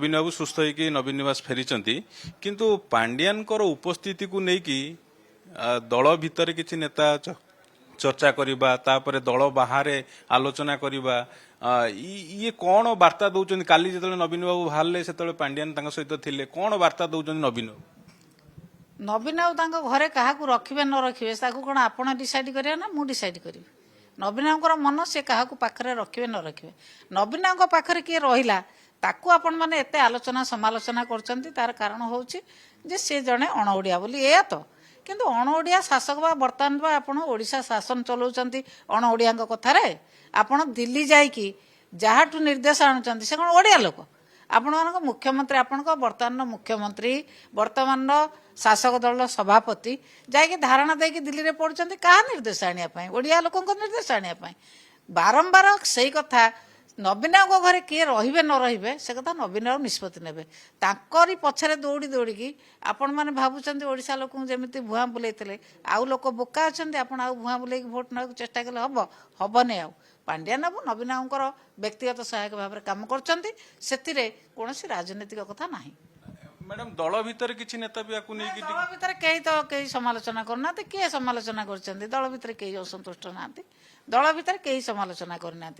नवीन बाबू सुस्थ होगी नवीन निवास फेरी किंतु पांड्यान उपस्थिति को लेकिन दल भितर किसी नेता चर्चा करवा तापर दल बाहर आलोचना करवा ये कौन वार्ता दौरान काली जो नवीन बाबू बाहर से पांड्यान सहित थे कौन वार्ता दौरान नवीन बाबू नवीन बाबू घरे क्या रखिए न रखिए कौन आप डिसाइड करेंगे ना मुझे डिसाइड करी नवीन बाबूर मन से क्या पाखे रखिए न रखिए नवीन बाबू पाखे किए रहा ताकू आपण मैंने एत आलोचना समालोचना कर कारण हूँ जे सी जड़े अणओडिया बोली ए तो किंतु अणओडिया शासक बा बर्तमान बा आपण ओडिशा शासन चलाउछंती अणओडिया कथार आपण दिल्ली जाइकी जहाँ निर्देश आणुचंती से कौन ओडिया लोक आपण मुख्यमंत्री आपण बर्तमान मुख्यमंत्री बर्तमान शासक दल सभापति जाकि धारणा देकी दिल्ली में पड़ुचंती क्या निर्देश आने ओडिया लोक निर्देश आने बारंबार से कथा नवीन बाबू घरे किए रे न रे से कथा नवीन बाबू निष्पत्ति ने पछरे दौड़ी दौड़ी आपण मैंने भावुं ओडिशा लोक जमी भुआ बुलाई आउ लोक बोका अच्छा आप भुआ बुलाई भोट ना चेष्टा कले हम हेनी आउ पांड्यान बाबू नवीन बाबूर व्यक्तिगत सहायक भाव में कम कर कौन राजनीतिक कथा ना मैडम दल भितर किसी नेता भी दल भितर कई तो कई समालोचना करना किए समालोचना कर दल भितर कई असंतुष्ट ना दल भितर कई समालोचना करना।